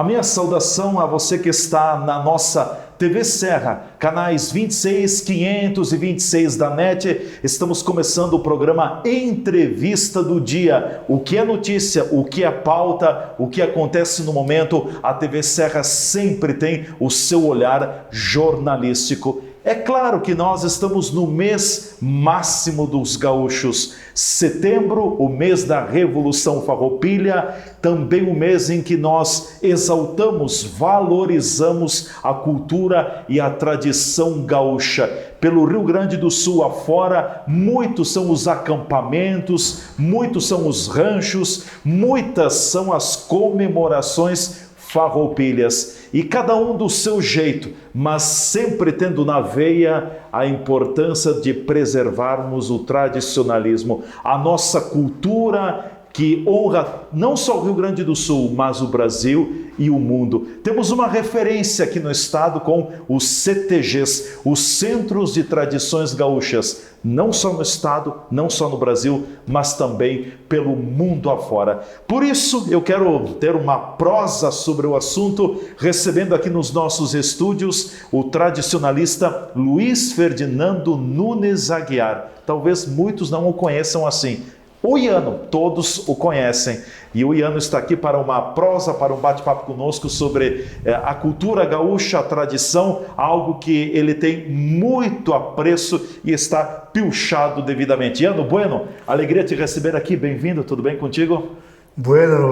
A minha saudação a você que está na nossa TV Serra, canais 26, 526 da NET. Estamos começando o programa Entrevista do Dia. O que é notícia, o que é pauta, o que acontece no momento, a TV Serra sempre tem o seu olhar jornalístico. É claro que nós estamos no mês máximo dos gaúchos. Setembro, o mês da Revolução Farroupilha, também o mês em que nós exaltamos, valorizamos a cultura e a tradição gaúcha. Pelo Rio Grande do Sul afora, muitos são os acampamentos, muitos são os ranchos, muitas são as comemorações farroupilhas, e cada um do seu jeito, mas sempre tendo na veia a importância de preservarmos o tradicionalismo, a nossa cultura que honra não só o Rio Grande do Sul, mas o Brasil e o mundo. Temos uma referência aqui no estado com os CTGs, os Centros de Tradições Gaúchas, não só no estado, não só no Brasil, mas também pelo mundo afora. Por isso, eu quero ter uma prosa sobre o assunto, recebendo aqui nos nossos estúdios o tradicionalista Luiz Ferdinando Nunes Aguiar. Talvez muitos não o conheçam assim. O Iano, todos o conhecem, e o Iano está aqui para uma prosa, para um bate-papo conosco sobre a cultura gaúcha, a tradição, algo que ele tem muito apreço e está pilchado devidamente. Iano, bueno, alegria te receber aqui, bem-vindo, tudo bem contigo? Bueno,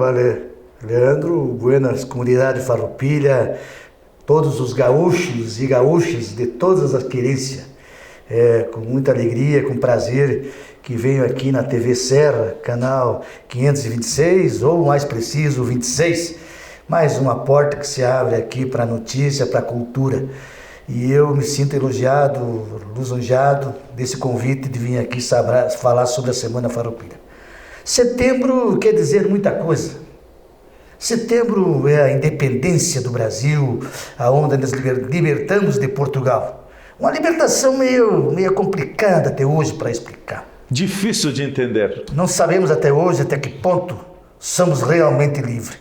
Leandro, buenas comunidade farroupilha, todos os gaúchos e gaúchas de todas as querências, com muita alegria, com prazer, que venho aqui na TV Serra, canal 526, ou mais preciso, 26, mais uma porta que se abre aqui para a notícia, para a cultura. E eu me sinto elogiado, lisonjeado desse convite de vir aqui falar sobre a Semana Farroupilha. Setembro quer dizer muita coisa. Setembro é a independência do Brasil, aonde nos libertamos de Portugal. Uma libertação meio complicada até hoje para explicar. Difícil de entender. Não sabemos até hoje até que ponto somos realmente livres.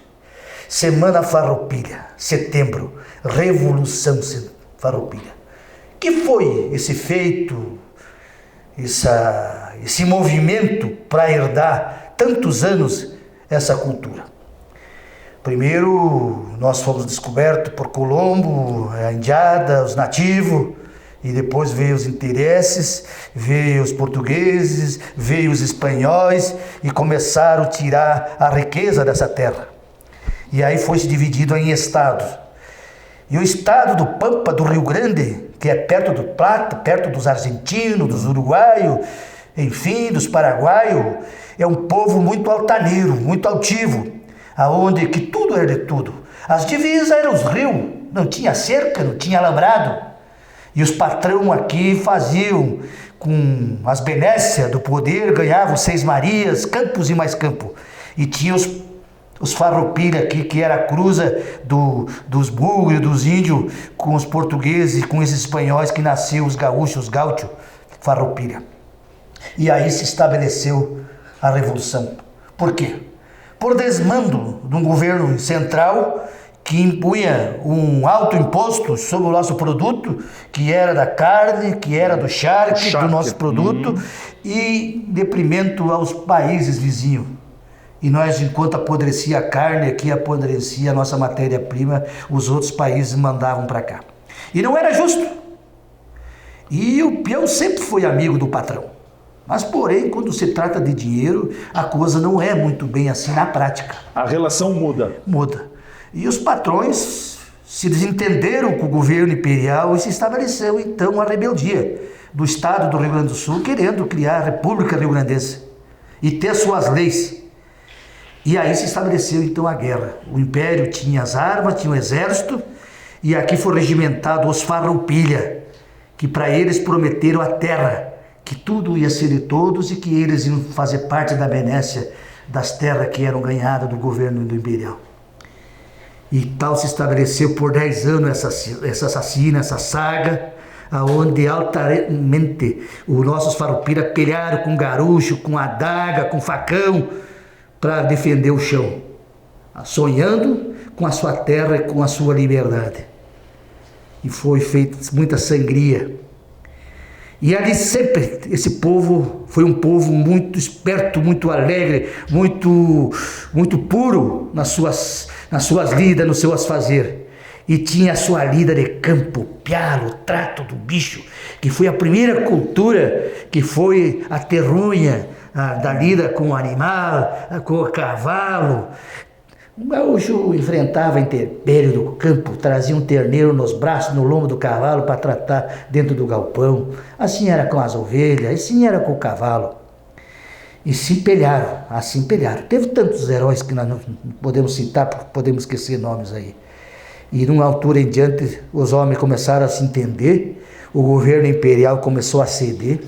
Semana Farroupilha, setembro, Revolução Farroupilha. Que foi esse feito, esse movimento para herdar tantos anos essa cultura? Primeiro, nós fomos descobertos por Colombo, a indiada, os nativos. E depois veio os interesses, veio os portugueses, veio os espanhóis e começaram a tirar a riqueza dessa terra. E aí foi se dividido em estados. E o estado do Pampa, do Rio Grande, que é perto do Plata, perto dos argentinos, dos uruguaios, enfim, dos paraguaios, é um povo muito altaneiro, muito altivo, aonde que tudo era de tudo. As divisas eram os rios, não tinha cerca, não tinha alambrado. E os patrão aqui faziam, com as benécias do poder, ganhavam Seis Marias, campos e mais campo. E tinha os farroupilha aqui, que era a cruza dos búlgaros, dos índios, com os portugueses, com esses espanhóis que nasciam, os gaúchos, os gaúchos, farroupilha. E aí se estabeleceu a Revolução. Por quê? Por desmando de um governo central que impunha um alto imposto sobre o nosso produto, que era da carne, que era do charque, do nosso produto, e deprimento aos países vizinhos. E nós, enquanto apodrecia a carne, aqui apodrecia a nossa matéria-prima, os outros países mandavam para cá. E não era justo. E o peão sempre foi amigo do patrão. Mas, porém, quando se trata de dinheiro, a coisa não é muito bem assim na prática. A relação muda. Muda. E os patrões se desentenderam com o governo imperial e se estabeleceu, então, a rebeldia do estado do Rio Grande do Sul, querendo criar a República Rio-Grandense e ter suas leis. E aí se estabeleceu, então, a guerra. O império tinha as armas, tinha o exército, e aqui foi regimentado os farroupilha, que para eles prometeram a terra, que tudo ia ser de todos e que eles iam fazer parte da benécia das terras que eram ganhadas do governo do imperial. E tal se estabeleceu por 10 anos essa assassina, essa saga, aonde altamente os nossos farroupilha pelearam com garucho, com adaga, com facão, para defender o chão, sonhando com a sua terra e com a sua liberdade. E foi feita muita sangria. E ali sempre, esse povo foi um povo muito esperto, muito alegre, muito puro nas suas lidas, nos seus fazer. E tinha a sua lida de campo, pialo, o trato do bicho, que foi a primeira cultura, que foi a terrunha, da lida com o animal, com o cavalo. O gaúcho enfrentava a intempérie do campo, trazia um terneiro nos braços, no lombo do cavalo para tratar dentro do galpão. Assim era com as ovelhas, assim era com o cavalo. E se empelharam, assim empelharam. Teve tantos heróis que nós não podemos citar, porque podemos esquecer nomes aí. E numa altura em diante, os homens começaram a se entender, o governo imperial começou a ceder.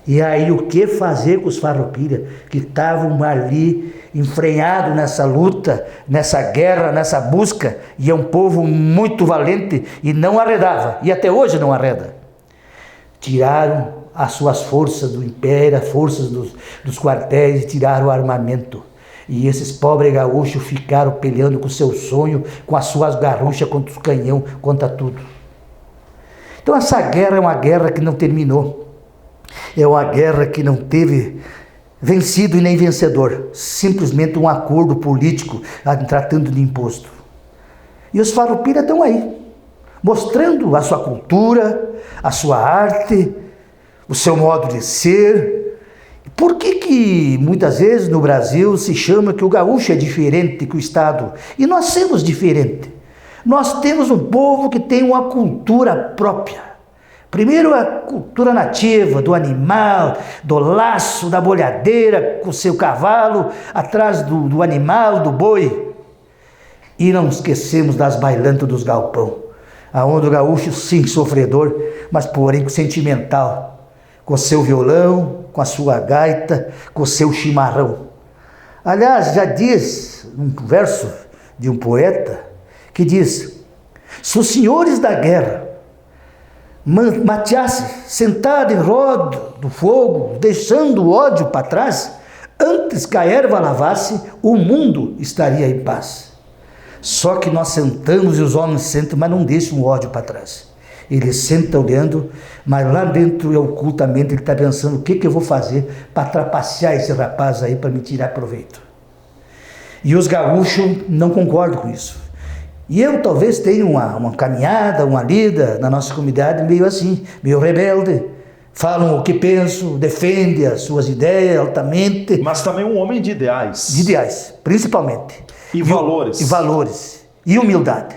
E aí o que fazer com os farroupilha que estavam ali enfrenhados nessa luta, nessa guerra, nessa busca, e é um povo muito valente e não arredava, e até hoje não arreda. Tiraram as suas forças do império, as forças dos quartéis, e tiraram o armamento. E esses pobres gaúchos ficaram peleando com o seu sonho, com as suas garruchas contra os canhão, contra tudo. Então essa guerra é uma guerra que não terminou. É uma guerra que não teve vencido e nem vencedor. Simplesmente um acordo político tratando de imposto. E os farroupilha estão aí, mostrando a sua cultura, a sua arte, o seu modo de ser. Por que muitas vezes no Brasil se chama que o gaúcho é diferente que o Estado? E nós somos diferentes. Nós temos um povo que tem uma cultura própria. Primeiro a cultura nativa, do animal, do laço, da bolhadeira, com o seu cavalo, atrás do animal, do boi. E não esquecemos das bailantas dos galpão, aonde o gaúcho, sim, sofredor, mas porém sentimental, com o seu violão, com a sua gaita, com o seu chimarrão. Aliás, já diz um verso de um poeta que diz: se os senhores da guerra mateasse sentado em roda do fogo, deixando o ódio para trás, antes que a erva lavasse, o mundo estaria em paz. Só que nós sentamos e os homens sentam, mas não deixam o ódio para trás. Ele senta olhando, mas lá dentro, ocultamente, ele está pensando: o que eu vou fazer para trapacear esse rapaz aí, para me tirar proveito? E os gaúchos não concordam com isso. E eu talvez tenha uma caminhada, uma lida na nossa comunidade meio assim, meio rebelde. Falam o que pensam, defendem as suas ideias altamente. Mas também um homem de ideais. De ideais, principalmente. E valores. E valores. E humildade.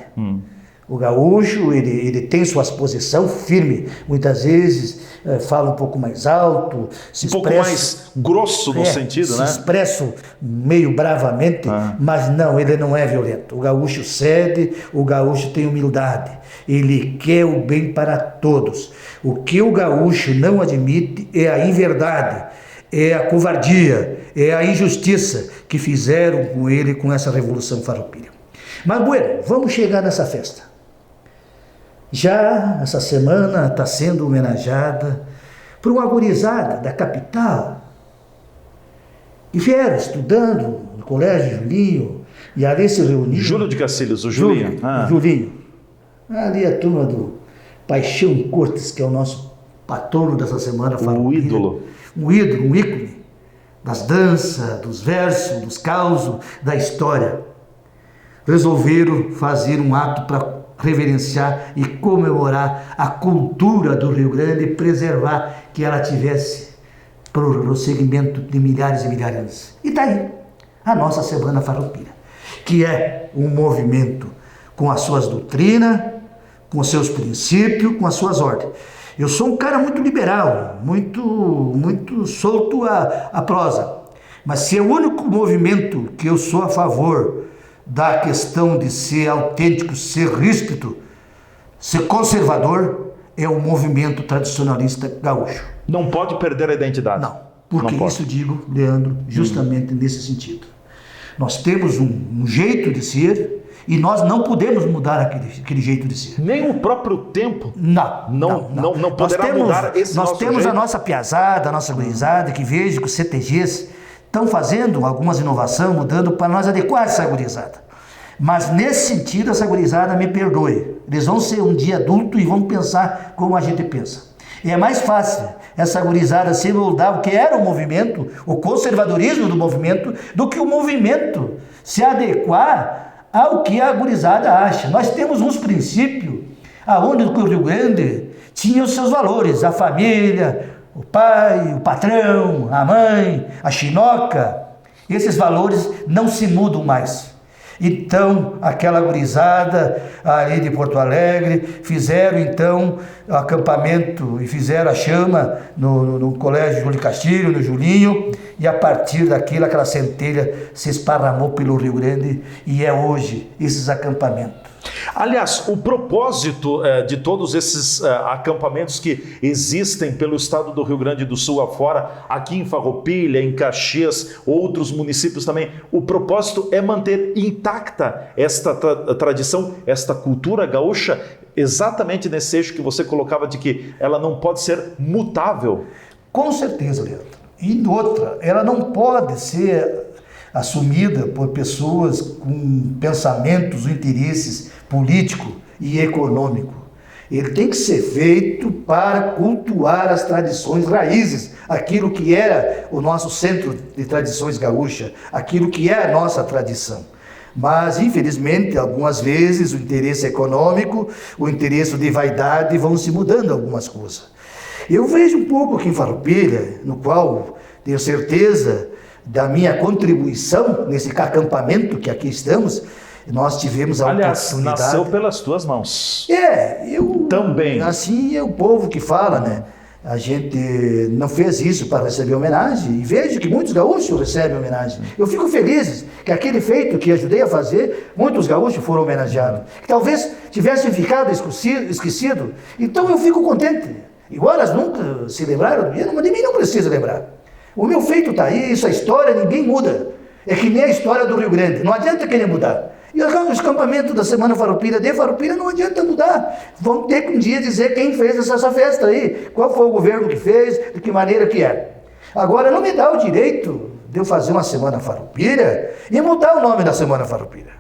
O gaúcho, ele tem sua posição firme. Muitas vezes fala um pouco mais alto. Um pouco mais grosso no sentido, né? Se expressa meio bravamente, mas não, ele não é violento. O gaúcho cede, o gaúcho tem humildade. Ele quer o bem para todos. O que o gaúcho não admite é a inverdade, é a covardia, é a injustiça que fizeram com ele, com essa Revolução Farroupilha. Mas, bueno, vamos chegar nessa festa. Já essa semana está sendo homenageada por uma gurizada da capital. E vieram estudando no Colégio Julinho, e ali se reuniram. Júlio de Cacilhos, o Julinho. Julinho. Ali a turma do Paixão Cortes, que é o nosso patrono dessa semana. O ídolo. Um ídolo, um ícone das danças, dos versos, dos causos, da história. Resolveram fazer um ato para reverenciar e comemorar a cultura do Rio Grande e preservar que ela tivesse prosseguimento de milhares e milhares de anos. E daí a nossa Semana Farroupilha, que é um movimento com as suas doutrinas, com os seus princípios, com as suas ordens. Eu sou um cara muito liberal, muito solto a prosa, mas se é o único movimento que eu sou a favor da questão de ser autêntico, ser ríspido, ser conservador, é o movimento tradicionalista gaúcho. Não pode perder a identidade. Não, porque não isso digo, Leandro, justamente nesse sentido. Nós temos um jeito de ser e nós não podemos mudar aquele jeito de ser. Nem o próprio tempo não poderá mudar esse nosso jeito. Nós temos a nossa piazada, a nossa gurizada, que vejo que os CTGs estão fazendo algumas inovações, mudando para nós adequar essa gurizada. Mas nesse sentido, essa gurizada me perdoe. Eles vão ser um dia adulto e vão pensar como a gente pensa. E é mais fácil essa gurizada se moldar o que era o movimento, o conservadorismo do movimento, do que o movimento se adequar ao que a gurizada acha. Nós temos uns princípios aonde o Rio Grande tinha os seus valores, a família, o pai, o patrão, a mãe, a chinoca. Esses valores não se mudam mais. Então, aquela gurizada ali de Porto Alegre fizeram então o acampamento e fizeram a chama no Colégio Júlio Castilho, no Julinho, e a partir daquilo aquela centelha se esparramou pelo Rio Grande e é hoje esses acampamentos. Aliás, o propósito de todos esses acampamentos que existem pelo estado do Rio Grande do Sul afora, aqui em Farroupilha, em Caxias, outros municípios também, o propósito é manter intacta esta tradição, esta cultura gaúcha, exatamente nesse eixo que você colocava de que ela não pode ser mutável. Com certeza, Leandro. E outra, ela não pode ser assumida por pessoas com pensamentos ou interesses político e econômico. Ele tem que ser feito para cultuar as tradições raízes, aquilo que era o nosso centro de tradições gaúchas, aquilo que é a nossa tradição. Mas, infelizmente, algumas vezes o interesse econômico, o interesse de vaidade vão se mudando algumas coisas. Eu vejo um pouco aqui em Farroupilha, no qual tenho certeza da minha contribuição nesse acampamento que aqui estamos. Nós tivemos a oportunidade... Nasceu pelas tuas mãos. Eu... Também. Assim é o povo que fala, né? A gente não fez isso para receber homenagem, e vejo que muitos gaúchos recebem homenagem. Eu fico feliz que aquele feito que ajudei a fazer, muitos gaúchos foram homenageados. Que talvez tivessem ficado esquecido. Então eu fico contente. Igual elas nunca se lembraram do dia, mas de mim não precisa lembrar. O meu feito está aí, essa história ninguém muda. É que nem a história do Rio Grande, não adianta querer mudar. E os acampamentos da Semana Farroupilha, de Farroupilha, não adianta mudar. Vamos ter que um dia dizer quem fez essa festa aí, qual foi o governo que fez, de que maneira que é. Agora, não me dá o direito de eu fazer uma Semana Farroupilha e mudar o nome da Semana Farroupilha.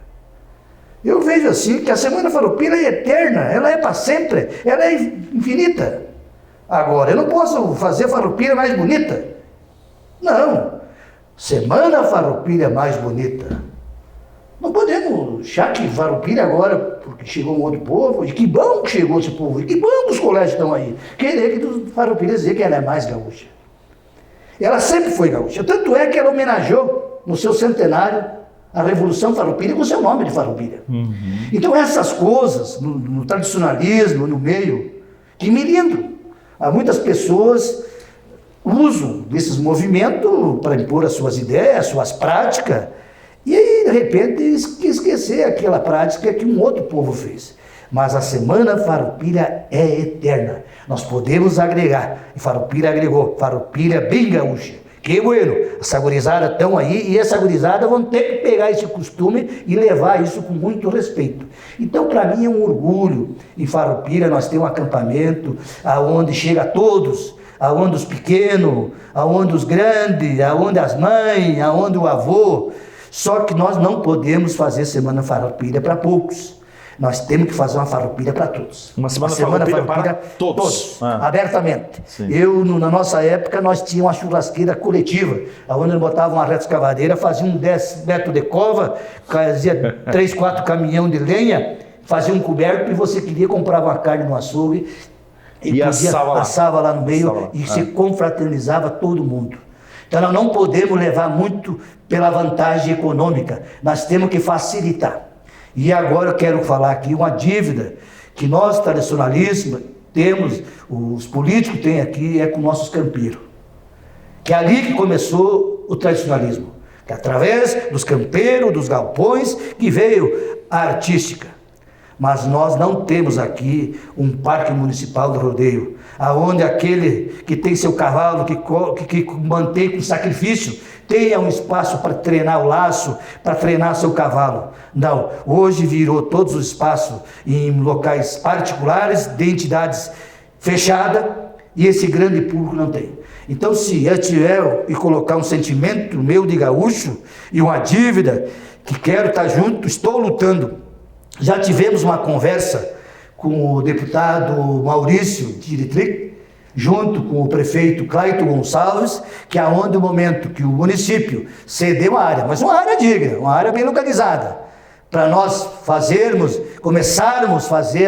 Eu vejo assim que a Semana Farroupilha é eterna, ela é para sempre, ela é infinita. Agora, eu não posso fazer Farroupilha mais bonita. Não, Semana Farroupilha mais bonita. Não podemos achar que Farroupilha agora, porque chegou um outro povo, e que bom que chegou esse povo, e que bom que os colégios estão aí. Querer que do Farroupilha dizer que ela é mais gaúcha. Ela sempre foi gaúcha, tanto é que ela homenageou no seu centenário a Revolução Farroupilha com o seu nome de Farroupilha. Então essas coisas, no tradicionalismo, no meio, que me lembram. Há muitas pessoas usam desses movimentos para impor as suas ideias, as suas práticas, e aí, de repente, esquecer aquela prática que um outro povo fez. Mas a Semana Farroupilha é eterna. Nós podemos agregar, e Farroupilha agregou, Farroupilha bem gaúcha. Que bueno, essa gurizada estão aí, e essa gurizada vão ter que pegar esse costume e levar isso com muito respeito. Então, para mim é um orgulho. Em Farroupilha nós temos um acampamento aonde chega a todos, aonde os pequenos, aonde os grandes, aonde as mães, aonde o avô. Só que nós não podemos fazer Semana Farroupilha para poucos. Nós temos que fazer uma farroupilha para todos. Uma semana farroupilha para todos. Abertamente. Sim. Na nossa época, nós tínhamos uma churrasqueira coletiva, onde botava uma retroescavadeira, fazia um 10 metros de cova, fazia 3, 4 caminhão de lenha, fazia um coberto e você queria comprava uma carne no açougue e assava lá no meio e se confraternizava todo mundo. Então nós não podemos levar muito pela vantagem econômica, nós temos que facilitar. E agora eu quero falar aqui uma dívida que nós tradicionalistas temos, os políticos têm aqui, é com nossos campeiros. Que é ali que começou o tradicionalismo. Que através dos campeiros, dos galpões, que veio a artística. Mas nós não temos aqui um parque municipal do rodeio, aonde aquele que tem seu cavalo, que mantém com sacrifício, tenha um espaço para treinar o laço, para treinar seu cavalo. Não, hoje virou todos os espaços em locais particulares, de entidades fechadas, e esse grande público não tem. Então, se eu tiver e colocar um sentimento meu de gaúcho e uma dívida que quero estar junto, estou lutando. Já tivemos uma conversa com o deputado Maurício Diritric, junto com o prefeito Clayton Gonçalves, que é onde o momento que o município cedeu a área, mas uma área digna, uma área bem localizada, para nós começarmos a fazer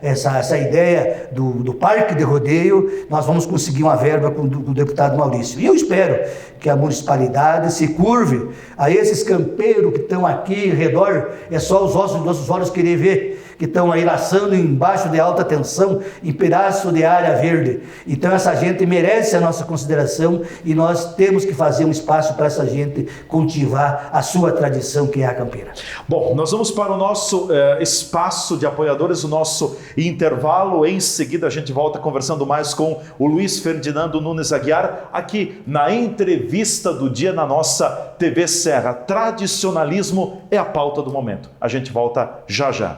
essa ideia do parque de rodeio, nós vamos conseguir uma verba com o deputado Maurício. E eu espero que a municipalidade se curve a esses campeiros que estão aqui em redor, é só os nossos olhos querer ver, que estão aí laçando embaixo de alta tensão, em pedaço de área verde. Então essa gente merece a nossa consideração e nós temos que fazer um espaço para essa gente cultivar a sua tradição, que é a campeira. Bom, nós vamos para o nosso espaço de apoiadores, o nosso intervalo. Em seguida a gente volta conversando mais com o Luiz Ferdinando Nunes Aguiar, aqui na entrevista do dia na nossa TV Serra. Tradicionalismo é a pauta do momento. A gente volta já já.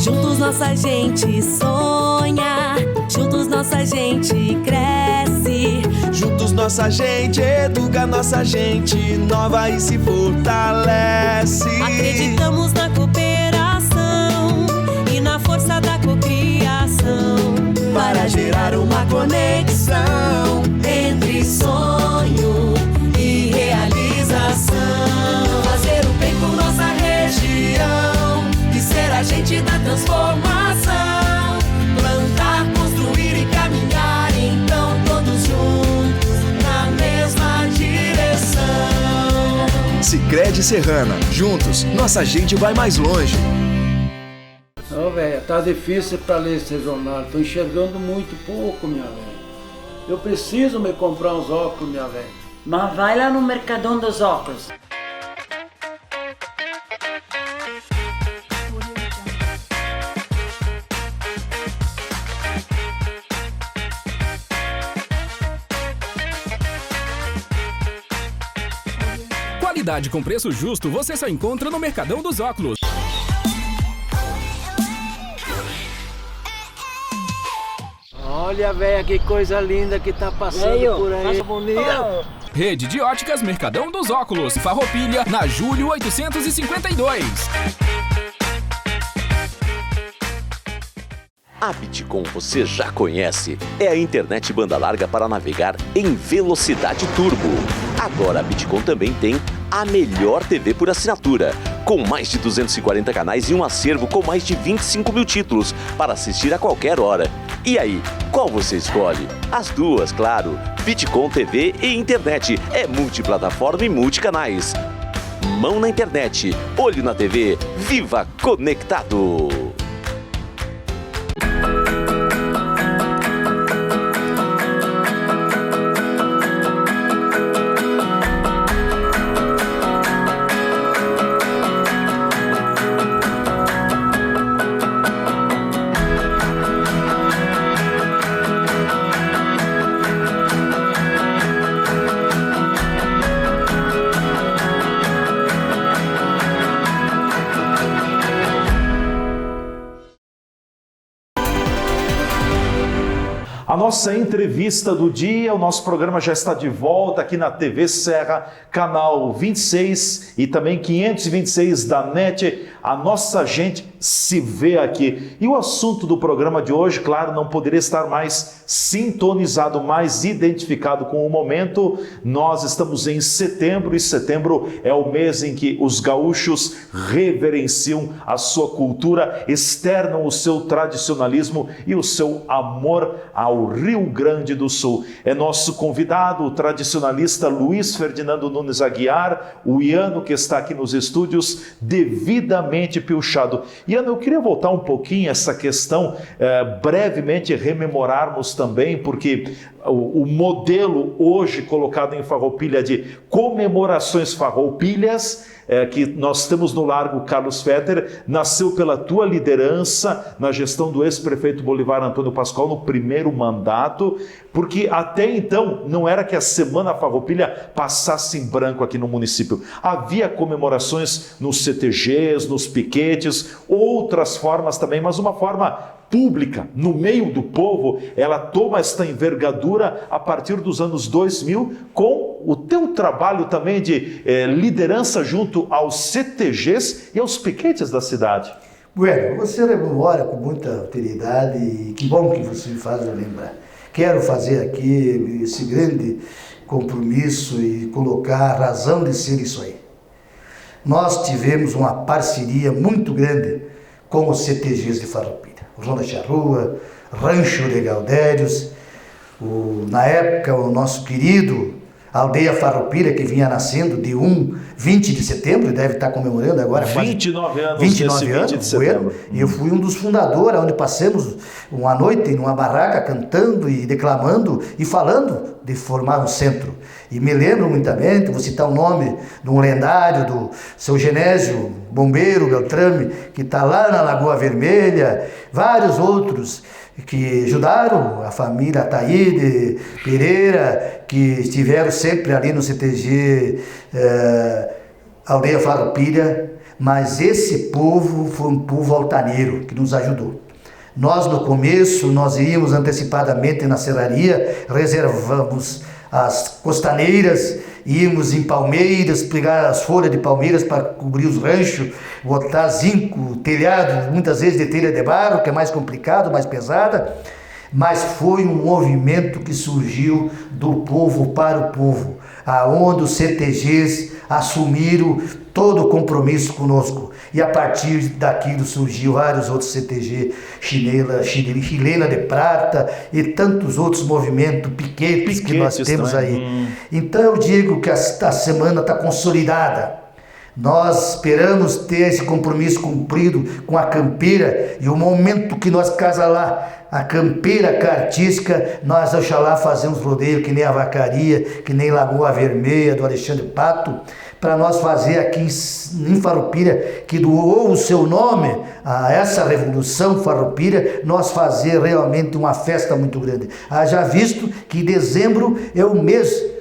Juntos nossa gente sonha, juntos nossa gente cresce. Juntos nossa gente educa, nossa gente nova e se fortalece. Acreditamos na cooperação e na força da cocriação, para gerar uma conexão entre sonho e realização. Fazer o bem por nossa região e ser agente da transformação. Plantar, construir e caminhar, então todos juntos na mesma direção. Sicredi Serrana, juntos nossa gente vai mais longe. Não, velho, tá difícil para ler esse jornal, tô enxergando muito pouco, minha velha. Eu preciso me comprar uns óculos, minha velha. Mas vai lá no Mercadão dos Óculos. Qualidade com preço justo você só encontra no Mercadão dos Óculos. Olha, velho, que coisa linda que tá passando por aí. Bonita. Rede de óticas Mercadão dos Óculos. Farroupilha, na Júlio 852. A Bitcom você já conhece. É a internet banda larga para navegar em velocidade turbo. Agora a Bitcom também tem a melhor TV por assinatura, com mais de 240 canais e um acervo com mais de 25 mil títulos para assistir a qualquer hora. E aí, qual você escolhe? As duas, claro. Bitcom TV e internet é multiplataforma e multicanais. Mão na internet, olho na TV, viva conectado! A nossa entrevista do dia, o nosso programa já está de volta aqui na TV Serra, canal 26 e também 526 da NET. A nossa gente se vê aqui. E o assunto do programa de hoje, claro, não poderia estar mais sintonizado, mais identificado com o momento. Nós estamos em setembro e setembro é o mês em que os gaúchos reverenciam a sua cultura, externam o seu tradicionalismo e o seu amor ao Rio Grande do Sul. É nosso convidado, o tradicionalista Luiz Ferdinando Nunes Aguiar, o Iano, que está aqui nos estúdios, devidamente pilchado. Iano, eu queria voltar um pouquinho essa questão, brevemente rememorarmos também, porque o modelo hoje colocado em Farroupilha de comemorações farroupilhas, que nós temos no Largo Carlos Fetter, nasceu pela tua liderança na gestão do ex-prefeito Bolivar Antônio Pascoal no primeiro mandato, porque até então não era que a Semana Farroupilha passasse em branco aqui no município. Havia comemorações nos CTGs, nos piquetes, outras formas também, mas uma forma pública, no meio do povo, ela toma esta envergadura a partir dos anos 2000, com o teu trabalho também de liderança junto aos CTGs e aos piquetes da cidade. Bueno, você memória com muita autoridade e que bom que você me faz lembrar. Quero fazer aqui esse grande compromisso e colocar a razão de ser isso aí. Nós tivemos uma parceria muito grande com os CTGs de Farroupilha. O João da Charrua, Rancho de Galdérios, na época o nosso querido Aldeia Farroupilha, que vinha nascendo de 20 de setembro, deve estar comemorando agora 29 anos, 29 anos, 20 de setembro. E eu fui um dos fundadores, onde passamos uma noite numa barraca cantando e declamando e falando de formar um centro. E me lembro muitamente, vou citar o nome de um lendário do seu Genésio, bombeiro Beltrame, que está lá na Lagoa Vermelha, vários outros que ajudaram a família Ataíde Pereira, que estiveram sempre ali no CTG Aldeia Farroupilha, mas esse povo foi um povo altaneiro que nos ajudou. Nós no começo, nós íamos antecipadamente na serraria, reservamos as costaneiras, íamos em palmeiras, pegar as folhas de palmeiras para cobrir os ranchos, botar zinco, telhado, muitas vezes de telha de barro, que é mais complicado, mais pesada, mas foi um movimento que surgiu do povo para o povo, aonde os CTGs assumiram todo o compromisso conosco. E a partir daquilo surgiu vários outros CTG, Chilena de Prata e tantos outros movimentos, piquetes que nós temos aí. Então eu digo que a semana está consolidada. Nós esperamos ter esse compromisso cumprido com a campeira e o momento que nós casa lá, a campeira cartística, nós oxalá fazemos rodeio que nem a Vacaria, que nem Lagoa Vermelha do Alexandre Pato, para nós fazer aqui em Farroupilha, que doou o seu nome a essa revolução Farroupilha, nós fazer realmente uma festa muito grande. Haja visto que dezembro é o mês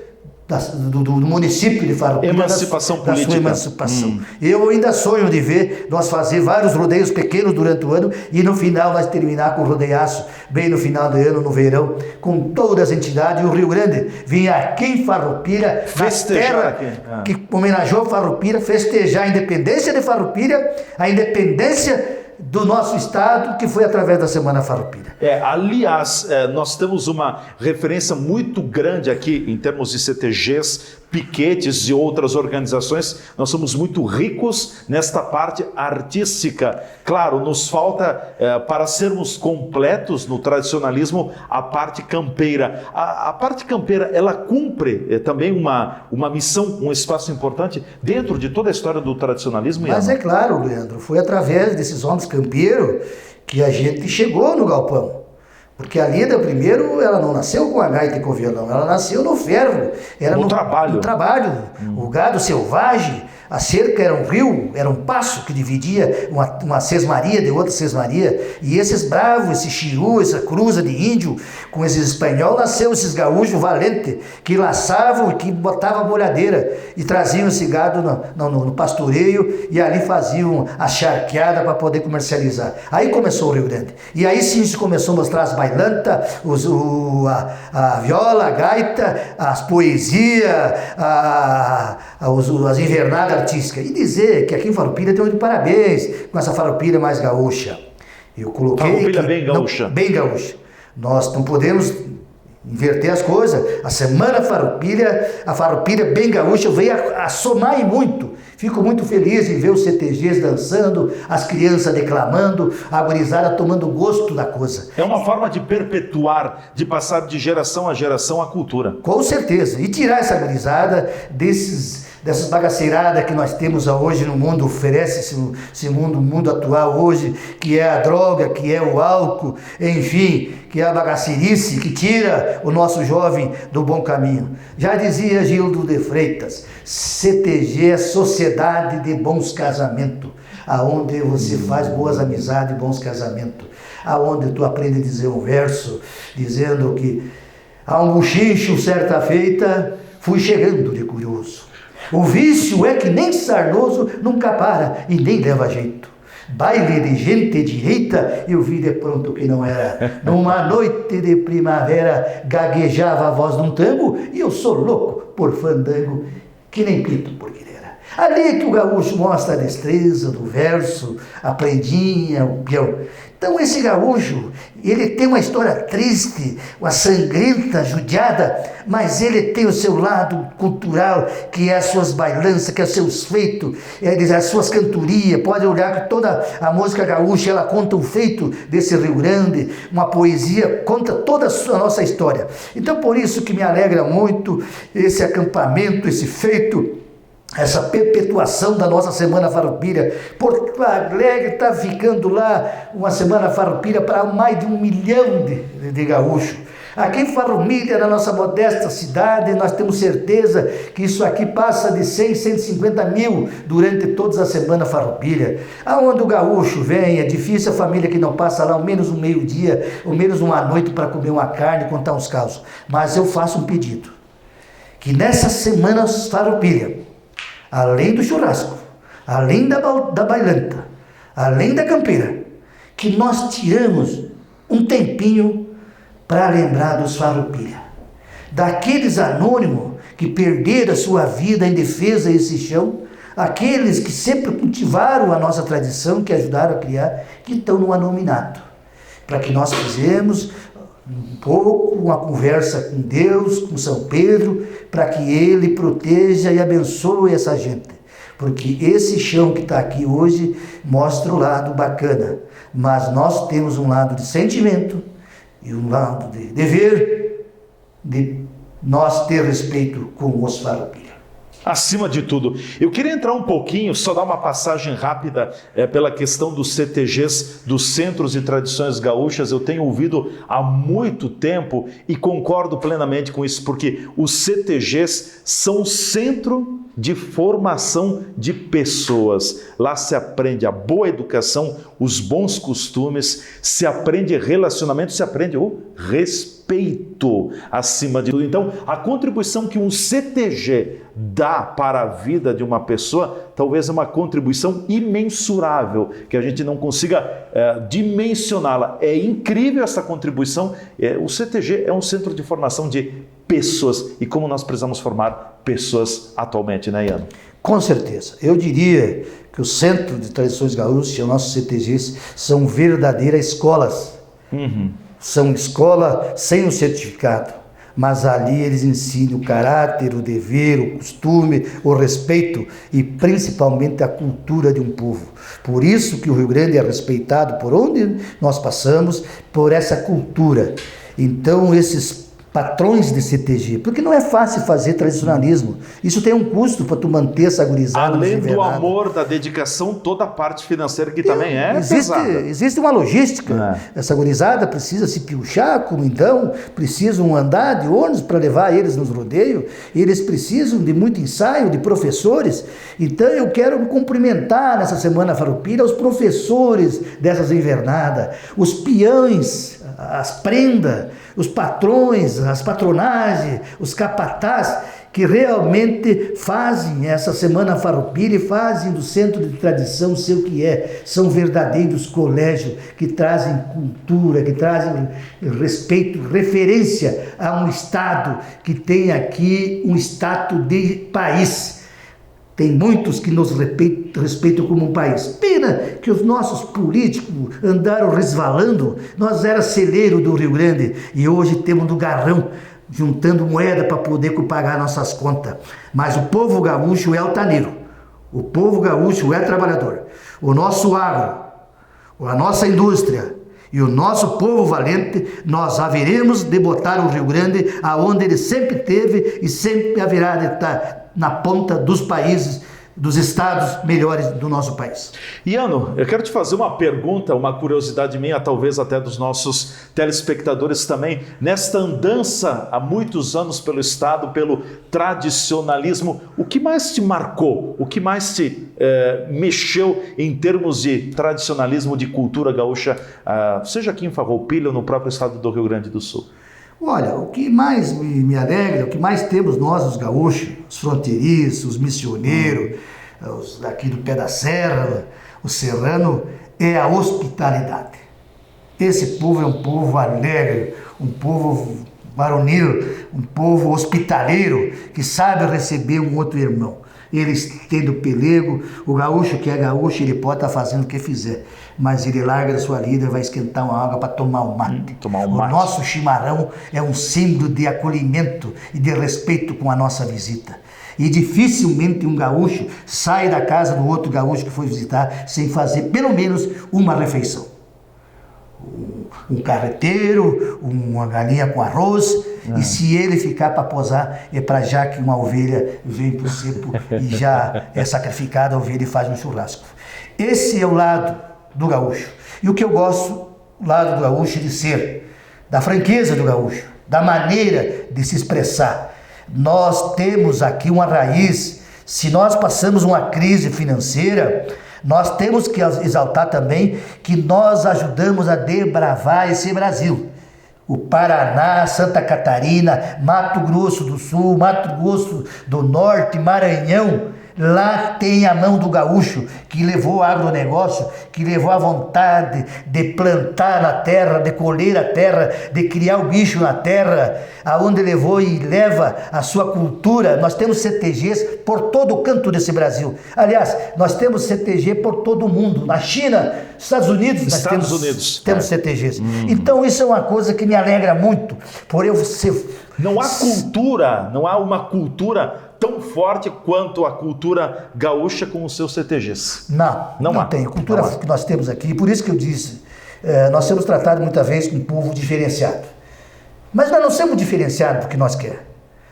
do município de Farroupilha, emancipação política. Da sua emancipação. Eu ainda sonho de ver nós fazer vários rodeios pequenos durante o ano e no final nós terminar com o rodeiaço, bem no final do ano, no verão, com todas as entidades. E o Rio Grande vinha aqui em Farroupilha, festejar que homenageou Farroupilha, festejar a independência de Farroupilha, a independência do nosso estado, que foi através da Semana Farroupilha. Aliás, nós temos uma referência muito grande aqui em termos de CTGs, piquetes e outras organizações. Nós somos muito ricos nesta parte artística. Claro, nos falta, para sermos completos no tradicionalismo, a parte campeira. A parte campeira, ela cumpre também uma missão, um espaço importante dentro de toda a história do tradicionalismo. Mas é claro, Leandro, foi através desses homens campeiros que a gente chegou no galpão. Porque a Lida, primeiro, ela não nasceu com a gaita e com o violão, ela nasceu no ferro. Era no trabalho. No trabalho. O gado selvagem, a cerca era um rio, era um passo que dividia uma sesmaria de outra sesmaria. E esses bravos, esse chiú, essa cruza de índio, com esses espanhóis, nasceu esses gaúchos valentes, que laçavam e que botavam a bolhadeira e traziam esse gado no pastoreio e ali faziam a charqueada para poder comercializar. Aí começou o Rio Grande. E aí sim se começou a mostrar as bailantas, a viola, a gaita, as poesias, as invernadas artísticas. E dizer que aqui em Farroupilha tem de parabéns com essa Farroupilha mais gaúcha. Eu coloquei Farroupilha bem gaúcha. Bem gaúcha. Nós não podemos inverter as coisas. A Semana Farroupilha, a Farroupilha bem gaúcha veio a somar e muito. Fico muito feliz em ver os CTGs dançando, as crianças declamando, a gurizada tomando gosto da coisa. É uma forma de perpetuar, de passar de geração a geração a cultura. Com certeza. E tirar essa gurizada dessas bagaceiradas que nós temos hoje no mundo, oferece esse mundo atual hoje, que é a droga, que é o álcool, enfim, que é a bagaceirice, que tira o nosso jovem do bom caminho. Já dizia Gildo de Freitas, CTG é Sociedade de Bons Casamentos, aonde você faz boas amizades e bons casamentos, aonde tu aprende a dizer um verso, dizendo que a um buchincho certa feita, fui chegando de curioso. O vício é que nem sarnoso nunca para e nem leva jeito. Baile de gente direita, eu vi de pronto que não era. Numa noite de primavera, gaguejava a voz de um tango, e eu sou louco por fandango, que nem pinto por querer. Ali é que o gaúcho mostra a destreza do verso, a prendinha, o peão. Então esse gaúcho, ele tem uma história triste, uma sangrenta, judiada, mas ele tem o seu lado cultural, que é as suas bailanças, que é os seus feitos, as suas cantorias. Pode olhar que toda a música gaúcha, ela conta o feito desse Rio Grande, uma poesia, conta toda a nossa história. Então por isso que me alegra muito esse acampamento, esse feito, essa perpetuação da nossa Semana Farroupilha. Porto Alegre está ficando lá uma Semana Farroupilha para mais de 1 milhão de gaúchos. Aqui em Farroupilha, na nossa modesta cidade, nós temos certeza que isso aqui passa de 100, 150 mil durante toda a Semana Farroupilha. Aonde o gaúcho vem, é difícil a família que não passa lá ao menos um meio-dia, ou menos uma noite para comer uma carne e contar uns causos. Mas eu faço um pedido, que nessa Semana Farroupilha, além do churrasco, além da bailanta, além da campeira, que nós tiramos um tempinho para lembrar dos Farroupilha, daqueles anônimos que perderam a sua vida em defesa desse chão, aqueles que sempre cultivaram a nossa tradição, que ajudaram a criar, que estão no anonimato, para que nós fizemos um pouco uma conversa com Deus, com São Pedro, para que ele proteja e abençoe essa gente, porque esse chão que está aqui hoje mostra o lado bacana, mas nós temos um lado de sentimento e um lado de dever, de nós ter respeito com os Farroupilha. Acima de tudo, eu queria entrar um pouquinho, só dar uma passagem rápida pela questão dos CTGs, dos Centros de Tradições Gaúchas. Eu tenho ouvido há muito tempo e concordo plenamente com isso, porque os CTGs são o centro de formação de pessoas. Lá se aprende a boa educação, os bons costumes, se aprende relacionamento, se aprende o respeito acima de tudo. Então, a contribuição que um CTG dá para a vida de uma pessoa, talvez é uma contribuição imensurável, que a gente não consiga dimensioná-la. É incrível essa contribuição. O CTG é um centro de formação de pessoas, e como nós precisamos formar pessoas atualmente, né, Iano? Com certeza. Eu diria que o Centro de Tradições Gaúchas, os nossos CTGs, são verdadeiras escolas. São escola sem o certificado, mas ali eles ensinam o caráter, o dever, o costume, o respeito e principalmente a cultura de um povo. Por isso que o Rio Grande é respeitado por onde nós passamos, por essa cultura. Então esses patrões de CTG, porque não é fácil fazer tradicionalismo. Isso tem um custo para tu manter essa gurizada. Além do amor, da dedicação, toda a parte financeira que também é pesada. Existe uma logística. Essa gurizada precisa se piochar, como então, precisam andar de ônibus para levar eles nos rodeios, eles precisam de muito ensaio, de professores. Então eu quero cumprimentar nessa Semana Farroupilha os professores dessas invernadas, os peões, as prendas, os patrões, as patronagens, os capatazes, que realmente fazem essa Semana Farroupilha e fazem do Centro de Tradição ser o que é. São verdadeiros colégios que trazem cultura, que trazem respeito, referência a um Estado que tem aqui um status de país. Tem muitos que nos respeitam como um país. Pena que os nossos políticos andaram resvalando. Nós era celeiro do Rio Grande e hoje temos no garrão, juntando moeda para poder pagar nossas contas. Mas o povo gaúcho é altaneiro. O povo gaúcho é trabalhador. O nosso agro, a nossa indústria e o nosso povo valente, nós haveremos de botar o Rio Grande aonde ele sempre teve e sempre haverá de estar na ponta dos países, dos estados melhores do nosso país. Iano, eu quero te fazer uma pergunta, uma curiosidade minha, talvez até dos nossos telespectadores também. Nesta andança há muitos anos pelo estado, pelo tradicionalismo, o que mais te marcou? O que mais te mexeu em termos de tradicionalismo, de cultura gaúcha, seja aqui em Farroupilha ou no próprio estado do Rio Grande do Sul? Olha, o que mais me alegra, o que mais temos nós, os gaúchos, os fronteiriços, os missioneiros, os daqui do pé da serra, o serrano é a hospitalidade. Esse povo é um povo alegre, um povo varonil, um povo hospitaleiro, que sabe receber um outro irmão. Eles tendo pelego, o gaúcho que é gaúcho, ele pode estar fazendo o que fizer, mas ele larga da sua lida e vai esquentar uma água para tomar um mate. O nosso chimarrão é um símbolo de acolhimento e de respeito com a nossa visita. E dificilmente um gaúcho sai da casa do outro gaúcho que foi visitar sem fazer pelo menos uma refeição. Um carreteiro, uma galinha com arroz, e se ele ficar para posar, é para já que uma ovelha vem para o cepo e já é sacrificada a ovelha e faz um churrasco. Esse é o lado do gaúcho. E o que eu gosto, o lado do gaúcho, de ser, da franqueza do gaúcho, da maneira de se expressar. Nós temos aqui uma raiz. Se nós passamos uma crise financeira, nós temos que exaltar também que nós ajudamos a desbravar esse Brasil. O Paraná, Santa Catarina, Mato Grosso do Sul, Mato Grosso do Norte, Maranhão, lá tem a mão do gaúcho que levou o agronegócio, que levou a vontade de plantar na terra, de colher a terra, de criar o bicho na terra, aonde levou e leva a sua cultura. Nós temos CTGs por todo o canto desse Brasil. Aliás, nós temos CTG por todo o mundo. Na China, Estados Unidos, temos CTGs. Então isso é uma coisa que me alegra muito, por eu ser... Não há uma cultura tão forte quanto a cultura gaúcha com os seus CTGs. Não tem. A cultura que nós temos aqui, por isso que eu disse, nós somos tratados muitas vezes como um povo diferenciado. Mas nós não somos diferenciados porque nós queremos.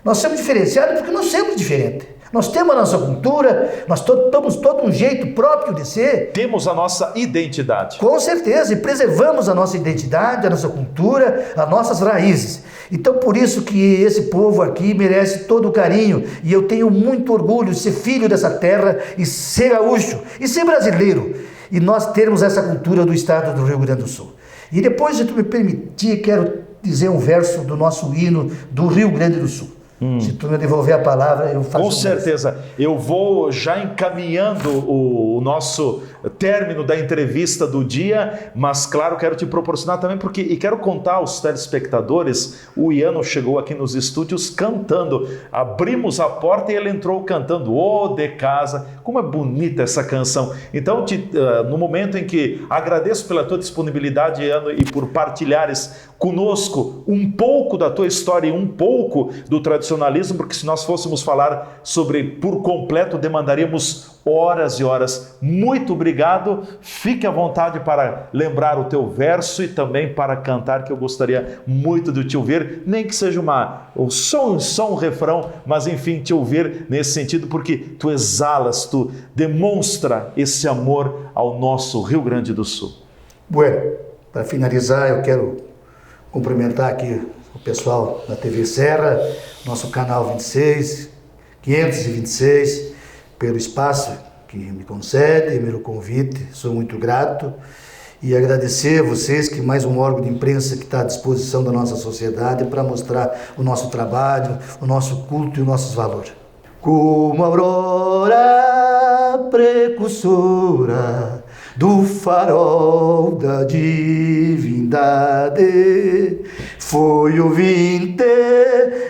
Nós somos diferenciados porque nós somos diferentes. Nós temos a nossa cultura, nós temos todo um jeito próprio de ser. Temos a nossa identidade. Com certeza, e preservamos a nossa identidade, a nossa cultura, as nossas raízes. Então, por isso que esse povo aqui merece todo o carinho. E eu tenho muito orgulho de ser filho dessa terra e ser gaúcho e ser brasileiro. E nós termos essa cultura do estado do Rio Grande do Sul. E depois, se tu me permitir, quero dizer um verso do nosso hino do Rio Grande do Sul. Se tu me devolver a palavra, eu faço. Com certeza. Eu vou já encaminhando o nosso término da entrevista do dia, mas claro, quero te proporcionar também, e quero contar aos telespectadores, o Iano chegou aqui nos estúdios cantando, abrimos a porta e ele entrou cantando "Ô de casa", como é bonita essa canção. Então, no momento em que agradeço pela tua disponibilidade, Iano, e por partilhares conosco um pouco da tua história e um pouco do tradicionalismo, porque se nós fôssemos falar sobre por completo, demandaríamos horas e horas. Muito obrigado, fique à vontade para lembrar o teu verso e também para cantar, que eu gostaria muito de te ouvir, nem que seja só um refrão, mas enfim, te ouvir nesse sentido, porque tu exalas, tu demonstra esse amor ao nosso Rio Grande do Sul. Bueno, para finalizar, eu quero cumprimentar aqui o pessoal da TV Serra, nosso canal 26, 526, pelo espaço que me concede, pelo convite, sou muito grato. E agradecer a vocês, que mais um órgão de imprensa que está à disposição da nossa sociedade para mostrar o nosso trabalho, o nosso culto e os nossos valores. Como aurora precursora do farol da divindade, foi o 20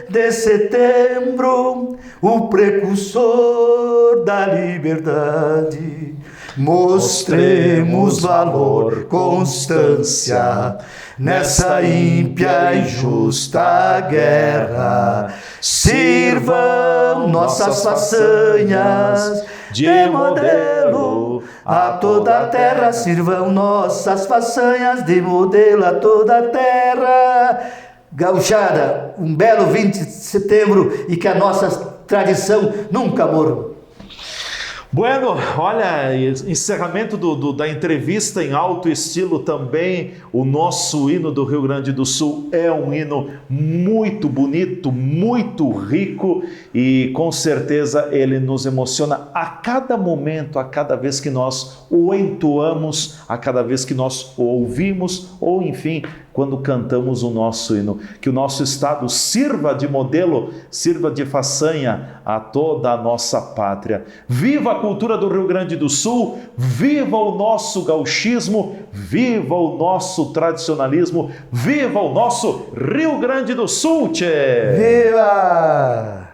de setembro, o precursor da liberdade. Mostremos valor, constância nessa ímpia e justa guerra. Sirvam nossas façanhas de modelo a toda a terra. Sirvam nossas façanhas de modelo a toda a terra. Gauchada, um belo 20 de setembro e que a nossa tradição nunca morra. Bueno, olha, encerramento da entrevista em alto estilo também. O nosso hino do Rio Grande do Sul é um hino muito bonito, muito rico e com certeza ele nos emociona a cada momento, a cada vez que nós o entoamos, a cada vez que nós o ouvimos ou enfim, quando cantamos o nosso hino. Que o nosso estado sirva de modelo, sirva de façanha a toda a nossa pátria. Viva a cultura do Rio Grande do Sul, viva o nosso gauchismo, viva o nosso tradicionalismo, viva o nosso Rio Grande do Sul, tchê! Viva!